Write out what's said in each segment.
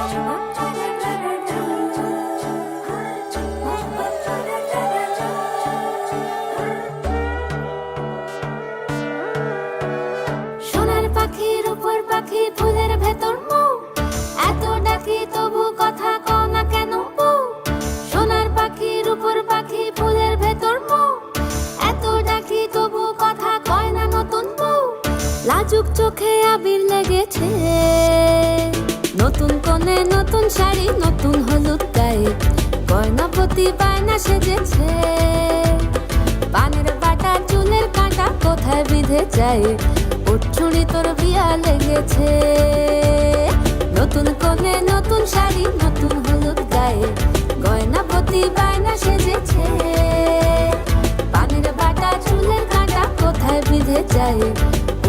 সোনার পাখির উপর পাখি ফুলের ভেতর মৌ, এত ডাকি তবু কথা কও না কেন বউ। সোনার পাখির উপর পাখি ফুলের ভেতর মৌ, এত ডাকি তবু কথা কয় না নতুন বউ। লাজুক চোখে আবির লেগেছে, নতুন কোণে নতুন শাড়ি নতুন হলুদ গায়ে, গয়নাপতি বায়না সেজেছে। পানের বাটা চুলের কাঁটা কোথায় বিঁধে যায়, উঠছুড়ি তোর বিয়া লেগেছে। নতুন কোণে নতুন শাড়ি নতুন হলুদ গায়ে, গয়নাপতি বায়না সেজেছে। পানের বাটা চুলের কাঁটা কোথায় বিঁধে যায়,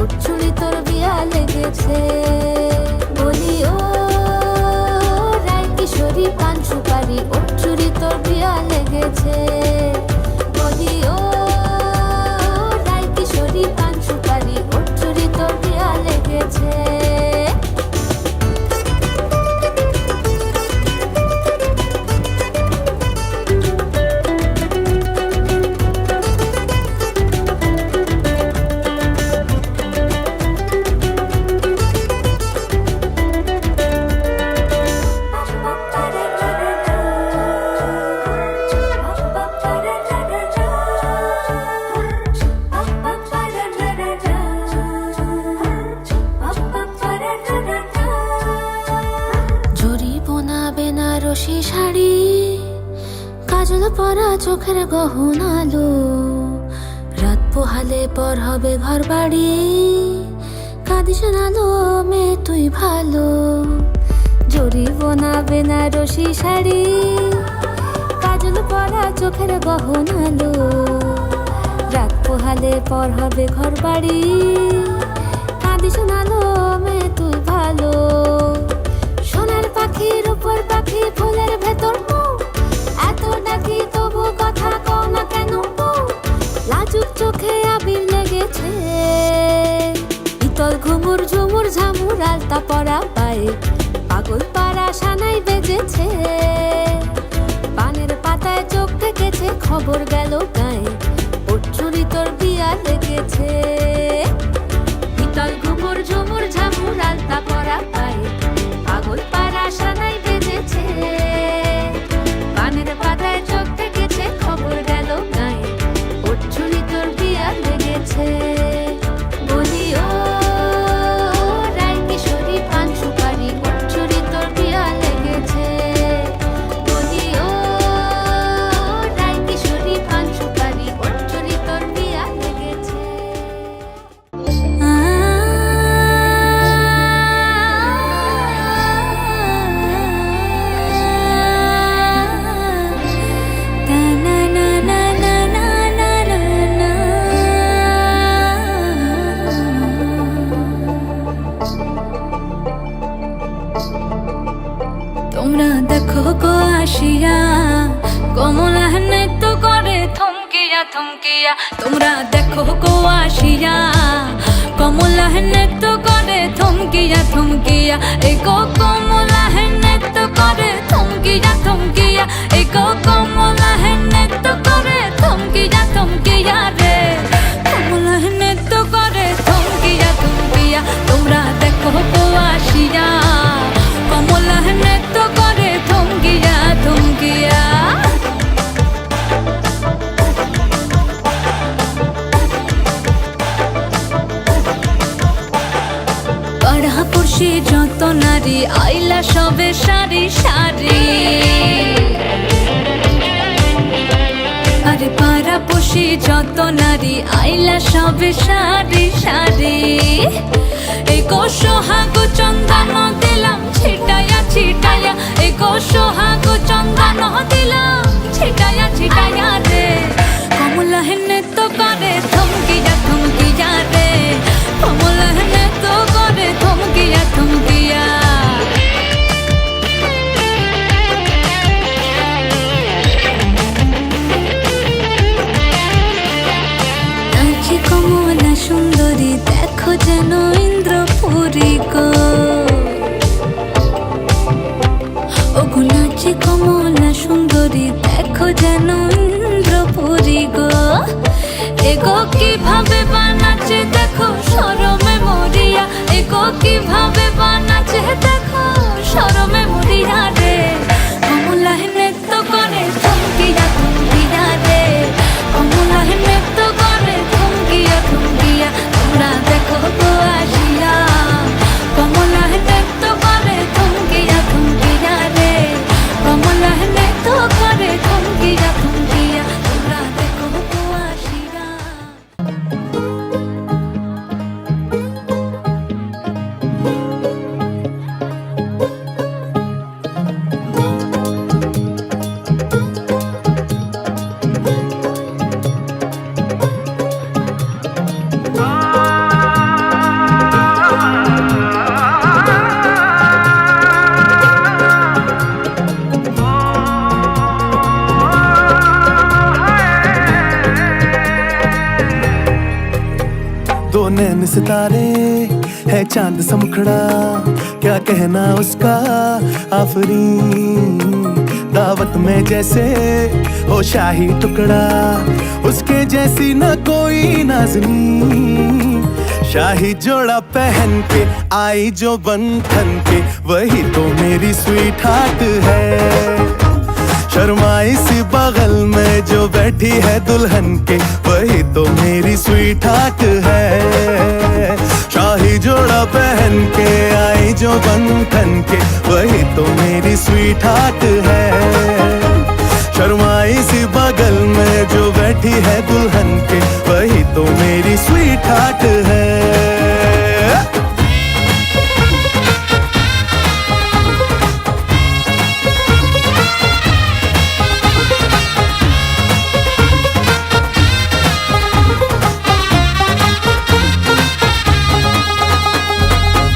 উঠছুড়ি তোর বিয়া লেগেছে। বলি ও রায় কিশোরী পান সুপারি, উঠছুড়ি তোর বিয়া লেগেছে। বলি ও রায় কিশোরী পান সুপারি, উঠছুড়ি তোর বিয়া লেগেছে। বেনারসি শাড়ি, কাজল পরা চোখের গহনালো, রাত পোহালে পর হবে ঘর বাড়ি, কাঁদিস নালো মেয়ে তুই ভালো। জরি বোনা বেনারসি শাড়ি, কাজল পরা চোখের গহনালো, রাত পোহালে পর হবে ঘর বাড়ি, কাঁদিস নালো মেয়ে তুই ভালো। সোনার পাখির উপর পাখি ফুলের ভেতর মৌ, এত ডাকি তবু কথা কও না কেন বউ। লাজুক চোখে আবির লেগেছে, ইতল ঘুমুর ঝুমুর ঝামুর আলতা পরা পায়ে, পাগল পাড়া সানাই বেজেছে। পানের পাতায় চোখ থেকেছে, খবর গেল গায়ে, উঠছুড়ি তোর বিয়া লেগেছে। ইতল ঘুমুর ঝুমুর ঝামুর আলতা পরা পায়ে, পাগল পাড়া সানাই বেজেছে। পানের পাতায় চোখ থেকেছে, খবর গেল গায়ে, উঠছুড়ি তোর বিয়া লেগেছে। বলি ও রায় কিশোরী পান সুপারি, উঠছুড়ি তোর বিয়া লেগেছে। বলি ও রায় কিশোরী পান সুপারি, উঠছুড়ি তোর বিয়া লেগেছে। তোমরা দেখো গো আসিয়া, কমলা নৃত্য করে থমকিয়া থমকিয়া। তোমরা দেখো গো আসিয়া, কমলা নৃত্য করে থমকিয়া থমকিয়া। এই গো কমলা নৃত্য করে থমকিয়া থমকিয়া। এই গো কমলা নৃত্য করে থমকিয়া থমকিয়া রে, কমলা নৃত্য করে থমকিয়া থমকিয়া। তোমরা দেখো গো আসিয়া, কমলা নৃত্য করে থমকিয়া থমকিয়া। পাড়াপড়শি যত নারী আইলা সবে সারি সারি, আরে পাড়াপড়শি যত নারী আইলা সবে সারি সারি। এই গো সোহাগ চন্দন দিলাম ছিটায়া ছিটায়া, এই গো সোহাগ চন্দন দিলাম ছিটায়া ছিটায়া রে, কমলা নৃত্য করে থমকিয়া থমকিয়া রে, কমলা নৃত্য করে থমকিয়া থমকিয়া। নাচে কমলা সুন্দরী, দেখো যেন ইন্দ্রপুরী গো। ওগো নাচে কমলা সুন্দরী দেখো যেন ইন্দ্রপুরী গো, এগো কিভাবে বানাচ্ছে দেখো শরমে মরিয়া, এগো কিভাবে বানাচ্ছে দেখো শরমে মরিয়া রে। কমলা নৃত্য করে থমকিয়া থমকিয়া রে, কমলা নৃত্য করে থমকিয়া থমকিয়া, তোমরা দেখো গো আসিয়া। কমলা নৃত্য করে থমকিয়া থমকিয়া রে, কমলা নৃত্য করে থমকিয়া থমকিয়া, তোমরা দেখো গো আসিয়া। दो नैन सितारे है चांद सा मुखड़ा, क्या कहना उसका आफरीन। दावत में जैसे हो शाही टुकड़ा, उसके जैसी न कोई नाज़नीन। शाही जोड़ा पहन के आई जो बन ठन के, वही तो मेरी स्वीट हार्ट है। शर्माई सी बगल में जो बैठी है दुल्हन के, वही तो मेरी स्वीट हार्ट है। शाही जोड़ा पहन के आई जो बन ठन के, वही तो मेरी स्वीट हार्ट है। शर्माई सी बगल में जो बैठी है दुल्हन के, वही तो मेरी स्वीट हार्ट है।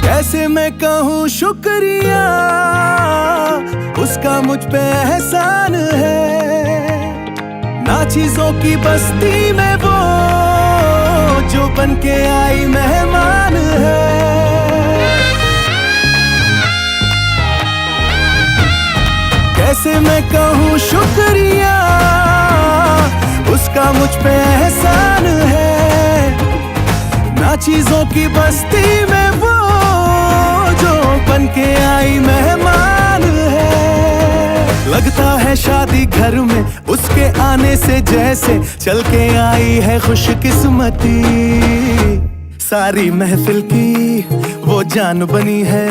कैसे मैं कहूँ शुक्रिया, उसका मुझ पे एहसान है। ना चीजों की बस्ती में वो जो बन के आई मेहमान है। कैसे मैं कहूँ शुक्रिया, उसका मुझ पे एहसान है। ना चीजों की बस्ती में वो जो बन के आई मेहमान है। लगता है शादी घर में उसके आने से जैसे चल के आई है खुशकिस्मती। सारी महफिल की वो जान बनी है,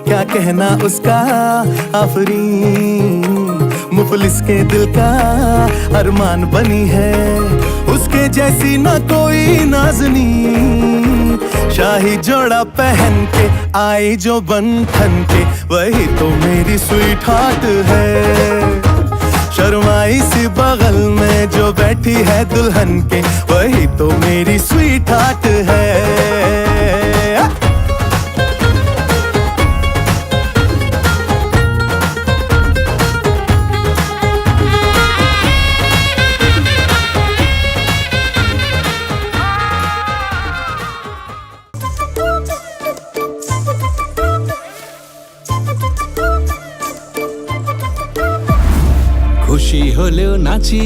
क्या कहना उसका आफरीन। मुफलिस के दिल का अरमान बनी है, उसके जैसी न कोई नाज़नीन। शाही जोड़ा पहन के आई जो बन ठन के, वही तो मेरी स्वीट हार्ट है। शर्माई सी बगल में जो बैठी है दुल्हन के, वही तो मेरी स्वीट हार्ट है। খুশি হলেও নাচি,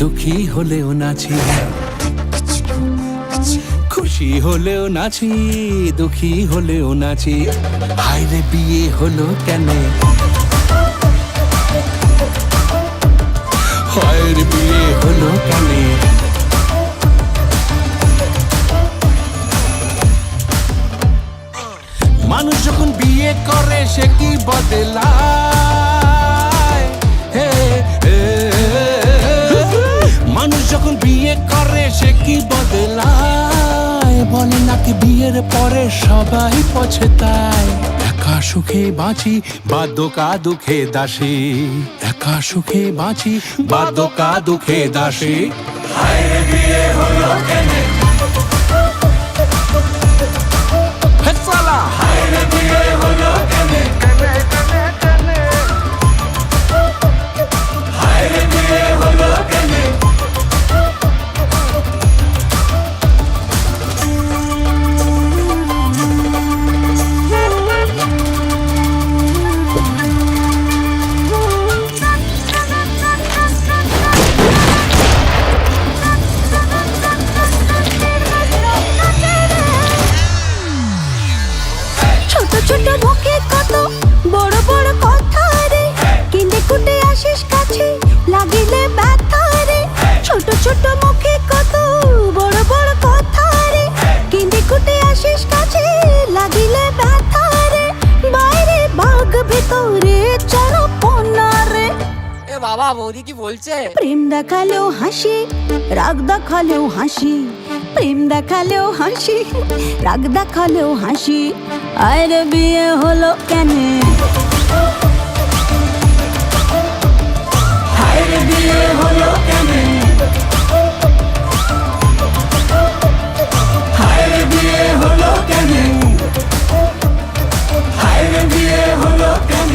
দুঃখী হলেও নাচি। খুশি হলেও নাচি, দুঃখী হলেও নাচি। হায়রে বিয়ে হলো কেন, হায়রে বিয়ে হলো কেন। মানুষ যখন বিয়ে করে সে কি বদলায়। মানুষ যখন বিয়ে করে সে কি বদলায়। বলে নাকি বিয়ের পরে সবাই পছতায়। একা সুখে বাঁচি বা দোকা দুঃখে দাসী, একা সুখে বাঁচি বা দোকা দুঃখে দাসী। হায়রে বিয়ে হলো কেন, হায়রে বিয়ে হলো কেন, হায়রে বিয়ে হলো কেন। বাবা বৌদি কি বলছে? প্রেম দেখালেও হাসি, রাগ দেখালেও হাসি, প্রেম দেখালেও হাসি, রাগ দেখালেও হাসি। আরে বিয়ে হলো কেন? আরে বিয়ে হলো কেন? আরে বিয়ে হলো কেন? আরে বিয়ে হলো কেন?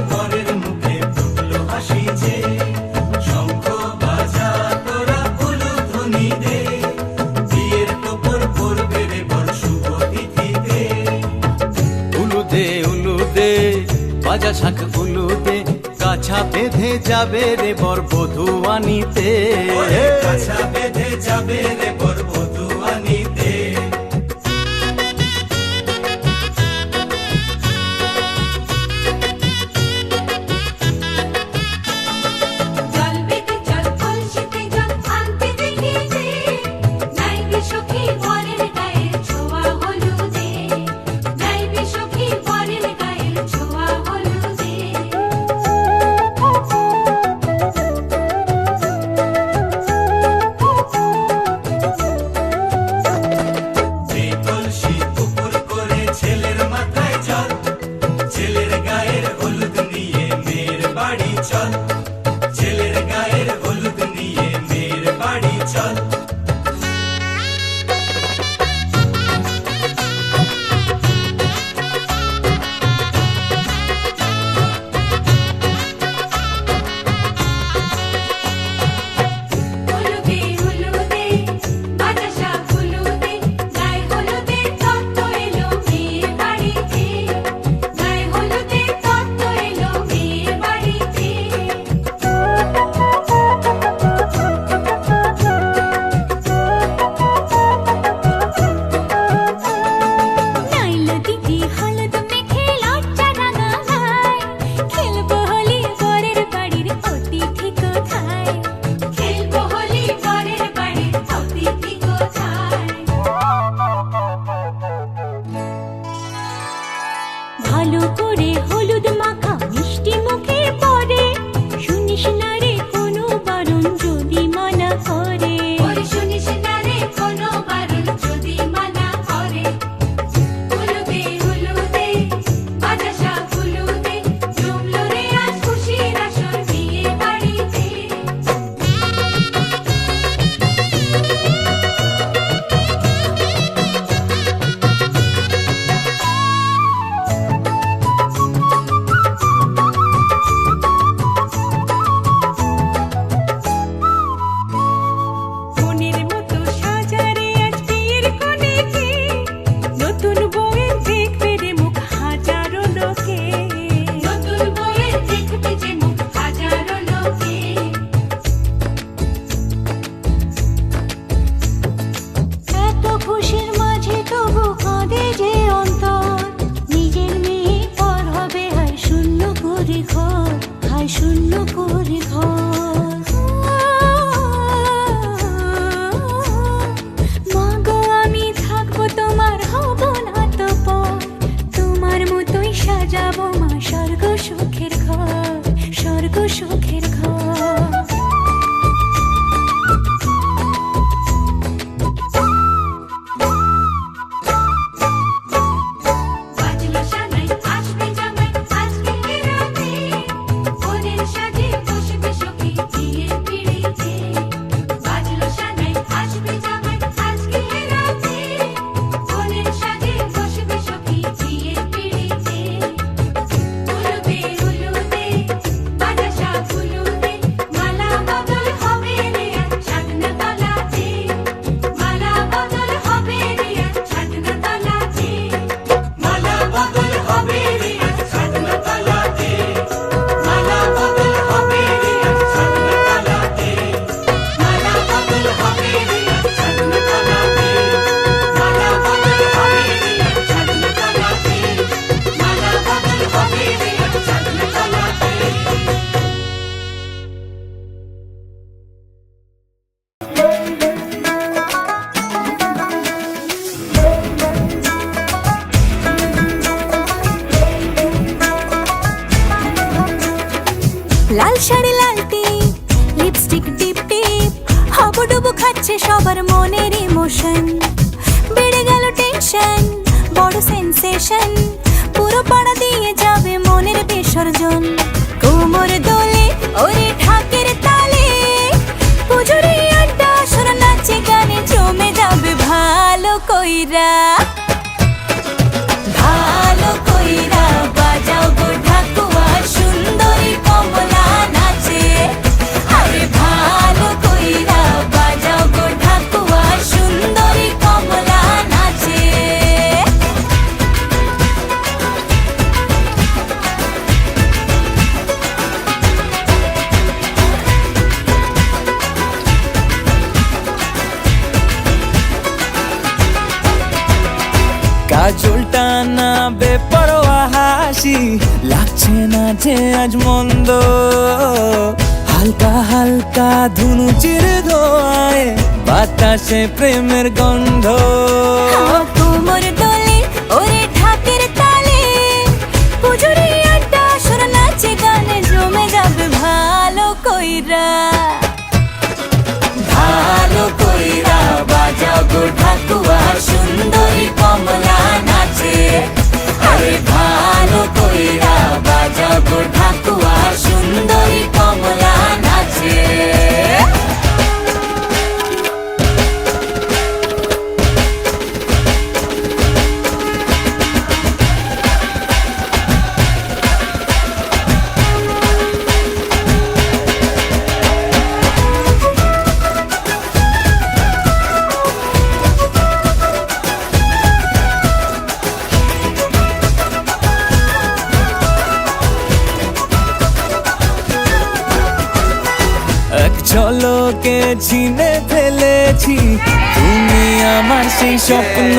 পরের মুখে ফুটলো হাসি যে শঙ্খ বাজা তোরা উলুধ্বনি দে বিয়ের টোপর পড়বে রে বর শুভ তিথিতে উলুদে বাজা শাখ উলুদে কাছা বেঁধে যাবে রে বর বধূ আনিতে কাছা বেঁধে যাবে রে বর বধূ আনিতে জল বেঁধে জল কলসিতে জল আনতে দেখিতে নাইবে সখী বরের গায়ের ছোঁয়া হলুদে নাইবে সখী বরের গায়ের ছোঁয়া হলুদে এই কলসি উপর করে ছেলের মাথায় জল ছেলের গায়ের হলুদ নিয়ে মেয়ের বাড়ি চল ছেলের গায়ের হলুদ নিয়ে মেয়ের বাড়ি চল হলুদে হলুদে বাজা শাখ হলুদে গায়ে হলুদে তত্ত্ব এলো মেয়ের বাড়িতে গায়ে হলুদে তত্ত্ব এলো মেয়ের বাড়িতে নাইলো দিদি হলুদ মেখে লজ্জা রাঙায় খেলবো হোলি বরের বাড়ির অতিথি কোথায় খেলবো হোলি বরের বাড়ির অতিথি কোথায় ভালো করে হলুদ মাখা মিষ্টি মুখে পড়ে শুনিস না রে কোনো বারণ যদি মানা করে শুনিস না রে কোনো বারণ যদি মানা করে হলুদে হলুদে বাজা শাখ হলুদে জমলো রে আজ খুশির আসর বিয়ে বাড়িতে মনের মতো সাজারে আজ বিয়ের কনেকে নতুন বউয়ের দেখবে রে মুখ হাজারো লোকে নতুন বউয়ের দেখবে যে মুখ হাজারো লোকে এত খুশির মাঝে তবু কাঁদে যে অন্তর নিজের মেয়ে পর হবে হায় শূন্য করে ঘর হায় শূন্য করে ঘর মাগো আমি থাকবো তোমার হব না তো পর তোমার মতোই সাজাবো মা স্বর্গ সুখের ঘর স্বর্গ সুখের ঘর বাজলো সানাই আসবে জামাই আজকে রাতে ওদের সাজে বসবে সখী বিয়ের পিড়িতে বাজলো সানাই আসবে জামাই আজকে রাতে ওদের সাজে বসবে সখী বিয়ের পিড়িতে হলুদে হলুদে বাজা শাখ হলুদে মালা বদল হবে রে আজ ছাদনা তলাতে মালা বদল হবে রে আজ ছাদনা তলাতে মালা বদল হবে রে আজ ছাদনা তলাতে মালা বদল হবে রে আজ ছাদনা তলাতে মালা বদল হবে রে আজ ছাদনা তলাতে মালা বদল হবে রে আজ ছাদনা তলাতে মালা বদল হবে রে আজ ছাদনা তলাতে লাল শাড়ি লাল টিপ লিপস্টিক টিপ টিপ হাবুডুবু খাচ্ছে সবার মনের ইমোশন বেড়ে গেল টেনশন বড় সেন্সেশন পুরো পাড়া দিয়ে যাবে মনের বিসর্জন কোমর দোলে ওরে ঢাকের তালে পুজোরে আড্ডা সুর নাচে গানে জমে যাবে ভালো কইরা ভালো কইরা বাজাও গো ঢাকুয়া সুর গন্ধ, হালকা হালকা ধুনুচির ধোঁয়ায় বাতাসে প্রেমের গন্ধ। কোমর দোলে ওরে ঢাকের তালে, পুজোরে আড্ডা সুর নাচে গানে জমে যাবে ভালো কইরা। ভালো কইরা বাজাও গো ঢাকুয়া, সুন্দরী কমলা নাচে। আরে ভালো কইরা বাজাও গো ঢাকুয়া, সুন্দরী কমলা নাচে। এক ঝলকে চিনে ফেলেছি তুমি আমার সেই স্বপ্ন,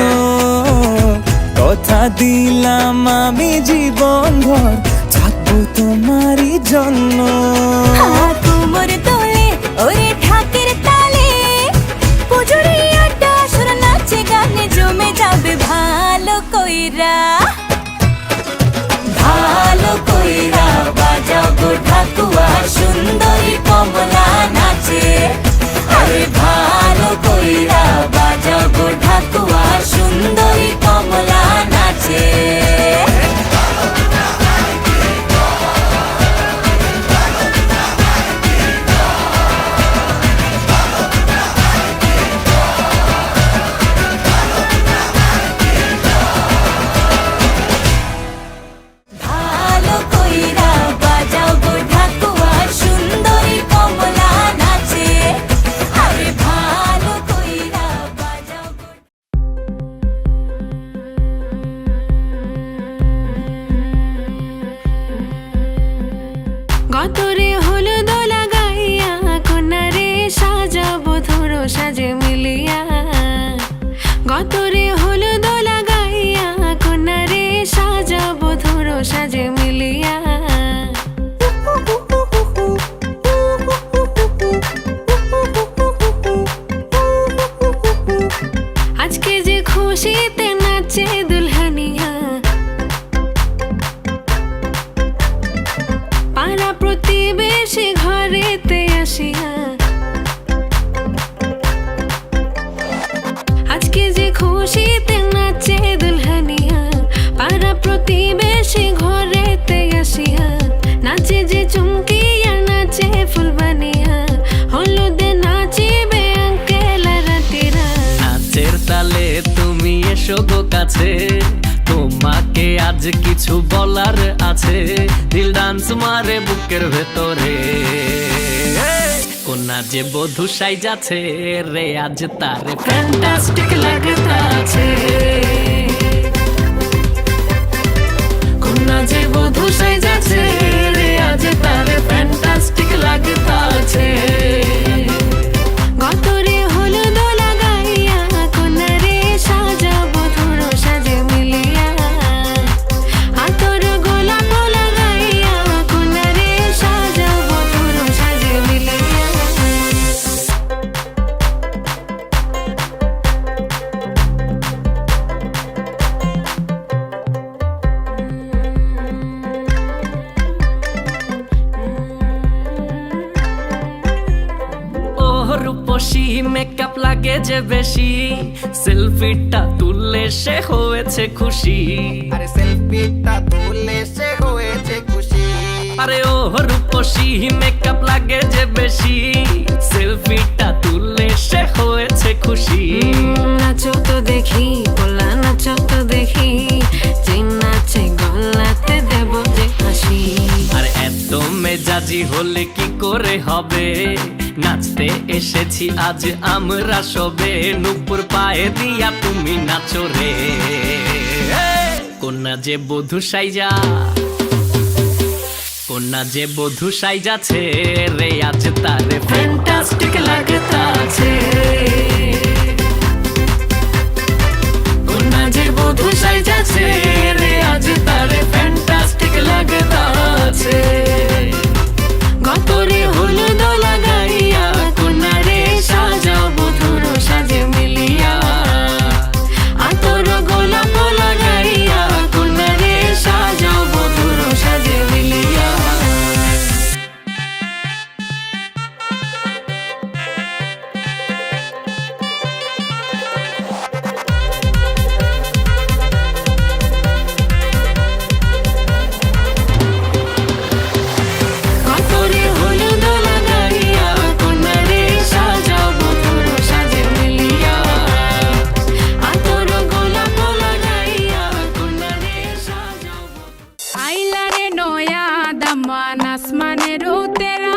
কথা দিলাম আমি জীবন ভর থাকবো তোমারই জন্য। কোমর দোলে ওরে ঢাকের তালে, পুজোরে আড্ডা সুর নাচে গানে জমে যাবে ভালো কইরা। ভালো কইরা বাজাও গো ঢাকুয়া, সুন্দরী কমলা নাচে। আরে ভালো কইরা বাজাও গো ঢাকুয়া, সুন্দরী কমলা নাচে। ভালো কইরা বাজাও গো ঢাকুয়া, সুন্দরী কমলা নাচে। আরে ভালো কইরা বাজাও গো। গতরে হলুদ লাগাইয়া কোনারে সাজাবো ধরো সাজে মিলিয়া। গতরে হলুদ লাগাইয়া কোনারে সাজাবো ধরো সাজে মিলিয়া। আজকে যে খুশিতে নাচে দুলহানিয়া, পাড়া প্রতিবেশী ঘরেতে আসিয়া। আজকে যে খুশিতে নাচে দুলহানিয়া, পাড়া প্রতিবেশী ঘরেতে আসিয়া। নাচে যে চুমকিয়া নাচে ফুলবানিয়া, হলুদে নাচিবে আঙ্কেল রাতিরা। নাচের তালে তুমি এসো গো কাছে, তোমাকে আজ কিছু বলার আছে। দিল ডান্স মারে বুকের ভেতরে, কোনা যে বধূ সাইজাছে রে আজ তারে ফ্যান্টাস্টিক লাগতাছে। কোনা যে বধূ সাইজাছে রে আজ তারে ফ্যান্টাস্টিক লাগতাছে। গতরে হলুদ লাগাইয়া কোনারে সাজাবো ধরো সাজে মিলিয়া। আতর গোলাপ লাগাইয়া কোনারে সাজাবো ধরো সাজে মিলিয়া। রূপসী মেকআপ লাগে যে বেশি, সেলফিটা তুললে সে হয়েছে খুশি। আরে সেলফিটা তুললে সে হয়েছে খুশি। আরে ও রূপসী মেকআপ লাগে যে বেশি, সেলফিটা তুললে সে হয়েছে খুশি। নাচো তো দেখি পোলা, নাচো তো দেখি, যে নাচে গলাতে দেব যে হাসি। আর এত মেজাজি হলে কি করে হবে, নাচতে এসেছি আজ আমরা সবে। নুপুর পায়ে দিয়া তুমি নাচো রে, কোনা যে বধূ সাইজা, কোনা যে বধূ সাইজাছে রে আজ তারে ফ্যান্টাস্টিক লাগতাছে। কোনা যে বধূ সাইজাছে রে আজ তারে ফ্যান্টাস্টিক লাগতাছে। লাগতা আছে গতরে হলুদ লাগাইয়া কোনারে সাজাও বধুর সাজে মিলিয়া আতর গোলাপ লাগাইয়া কোনারে সাজাও বধুর সাজে মিলিয়া গতরে হলুদ লাগাইয়া কোনারে সাজাও বধুর সাজে মিলিয়া আতর গোলাপ লাগাইয়া কোনারে সাজাও আইলারে নয়া দামান আসমানের উতেরা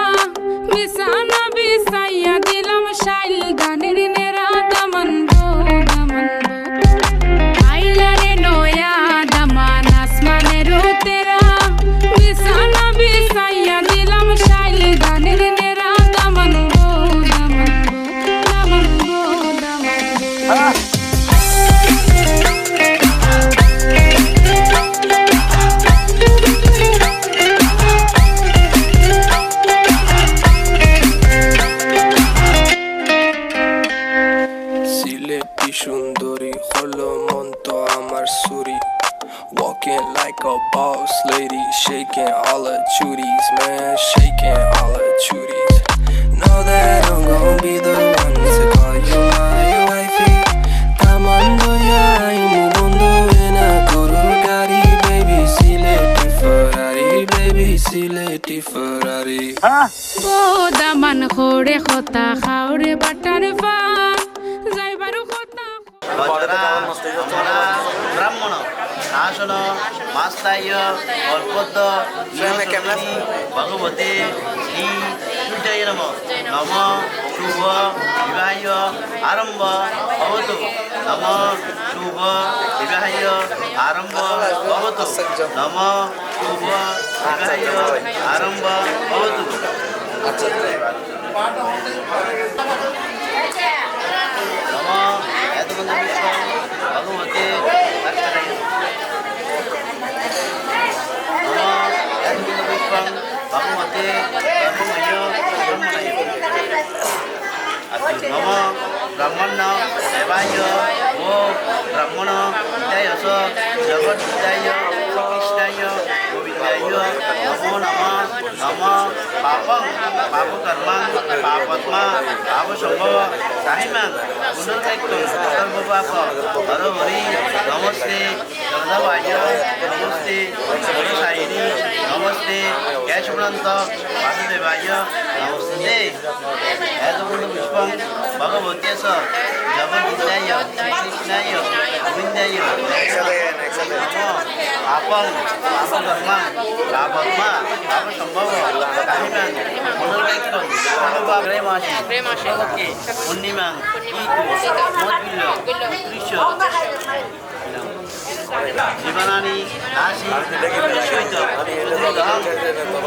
বিছানা বিছাইয়া দিলাম শাইল গানের নেরা দামান গো দামান গো আইলারে নয়া দামান আসমানের উতেরা বিছানা বিছাইয়া দিলাম শাইল গানের নেরা দামান গো দামান গো দামান গো দামান গো সিলেটি সুন্দরী হলো মন তো আমার সুরি Walking like a boss lady, shaking all her chuties, man, shaking all her chuties. Know that I'm gon' be the one to call you my wifey. Tamando ya imu bondo ena kuru gari, baby, sileti Ferrari, baby, sileti Ferrari. O Daman খোড়ে খোতা খাওরে butter fun যাইবারু খোতা ব্রাহ্মণ আসন মাস্তায় অল্পদ্য ভগবতী শ্রী সূর্যায় নম নম শুভ বিবাহ আরম্ভ ভবতু নম শুভ বিবাহ আরম্ভ ভবতু নম শুভ বিবাহ আরম্ভ ভবতু নম এতবন্ধু বিষ্ণু ভগবতী ভগবতী নম ব্রাহ্মণ দেবায় ও ব্রাহ্মণ বিদ্যায়স জগৎ বিদ্যায় কৃষ্ণায় গোবিন্দায় নমো নম নম পাপং পাপকর্মাং পাপত্মা পাপসম্ভব সাহিমাং পুনর্বৈক্তং সর্বপাপ হর হরি নমস্তে জগদাবায় নমস্তে জগসায়িনী নমস্তে কেশবন্ত বাসুদেবায় নমস্তে এতবন্ধু পুষ্পং ভগবত্যস জগদ্বিদ্যায় শ্রীকৃষ্ণায় গোবিন্দায় আপং পাপকর্মা পাপত্মা পাপসম্ভব কাহিমাং পুনর্বৈক্তং সর্বপাপ প্রেমাসি পূর্ণিমাং ইতু মদ্বিল্ল দৃশ্য জীবনানি নাসি সৈত শুভ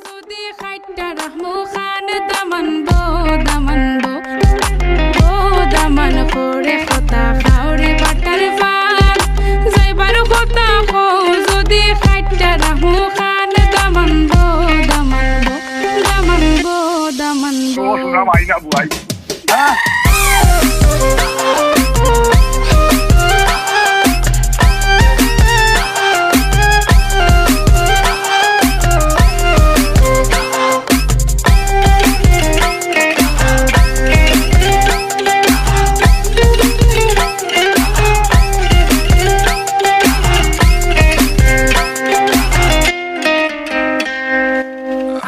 যদি খাইটা রাহমু খান দামান গো দামান গো ও দামান খোড়ে খোতা খাওরে বাটার ফান যাইবারু খোতা খো যদি খাইটা রাহমু খান দামান গো দামান গো দামান গো দামান গো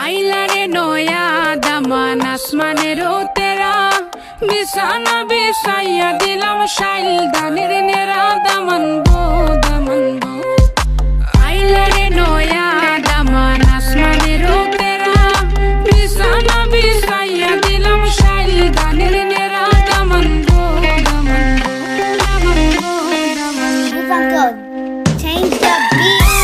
আইলারে নয়া দামান আসমানের উতেরা বিছানা বিছাইয়া দিলাম শাইল গানের নেরা দামান গো দামান গো আইলারে নয়া দামান আসমানের উতেরা বিছানা বিছাইয়া দিলাম শাইল গানের নেরা দামান গো দামান গো দামান গো দামান গো Uncle, change the beat.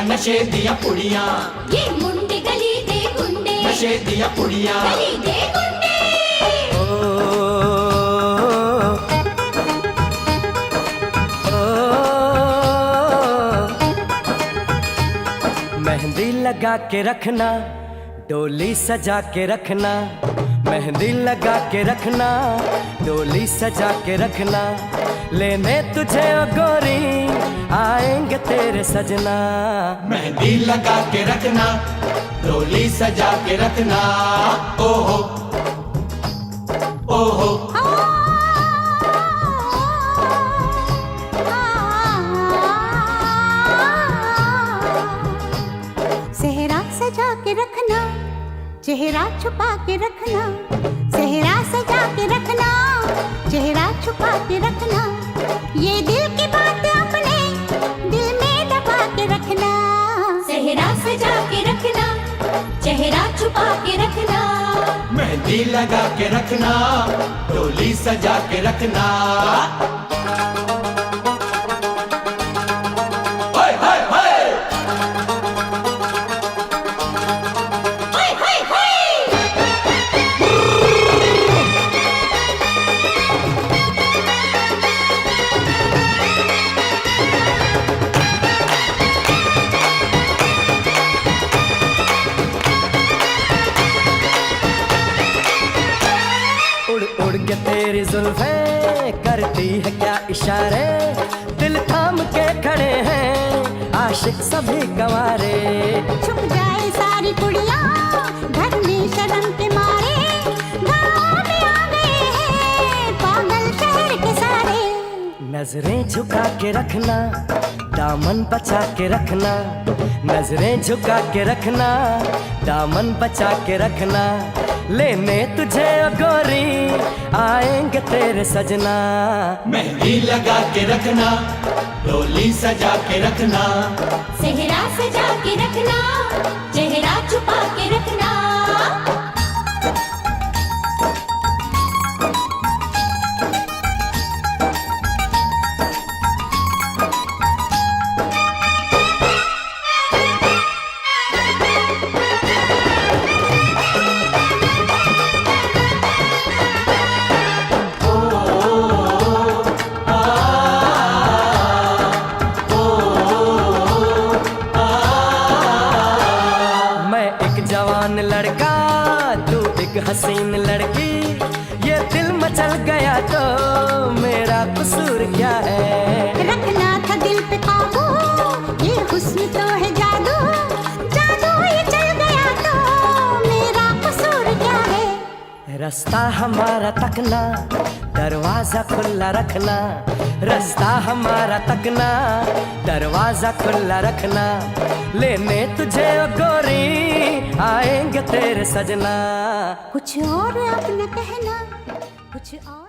ਦੀਆਂ ਨਸ਼ੇ ਦੀਆਂ ਪੁੜੀਆਂ ये मुंडे गली दे गुंडे ਨਸ਼ੇ ਦੀਆਂ ਪੁੜੀਆਂ गली दे गुंडे मेहंदी लगा के रखना डोली सजा के रखना मेहंदी लगा के रखना डोली सजा के रखना लेने तुझे ओ गोरी आएंगे तेरे सजना मेहंदी लगा के रखना डोली सजा के रखना ओहो ओहो सेहरा सजा के रखना चेहरा छुपा के रखना सेहरा सजा के रखना चेहरा छुपा के रखना ये दिल की बात अपने दिल में दबा के रखना सेहरा सजा के रखना चेहरा छुपा के रखना मेहंदी लगा के रखना डोली सजा के रखना हाय हाय हाय हाय हाय हाय उड़ उड़ के तेरी जुल्फें करती है क्या इशारे दिल थाम के खड़े हैं आशिक सभी गंवारे छुप जाए सारी कुड़ियाँ घर में शर्म के मारे गाँव में आ गए हैं पागल शहर के सारे नजरें झुका के रखना दामन बचा के रखना नजरें झुका के रखना दामन बचा के रखना लेने तुझे ओ गोरी आएंगे तेरे सजना मेहंदी लगा के रखना डोली सजा के रखना सेहरा सजा के रखना चेहरा छुपा के रखना मैं एक जवान लड़का तू एक हसीन लड़की ये दिल मचल गया तो मेरा कसूर क्या है रखना था दिल पे काबू ये हुस्न तो है जादू जादू ये चल गया तो मेरा कसूर क्या है रास्ता हमारा तकना दरवाजा खुला रखना रास्ता हमारा तकना दरवाजा खुला रखना लेने तुझे ओ गोरी आएंगे तेरे सजना कुछ और अब न कहना कुछ और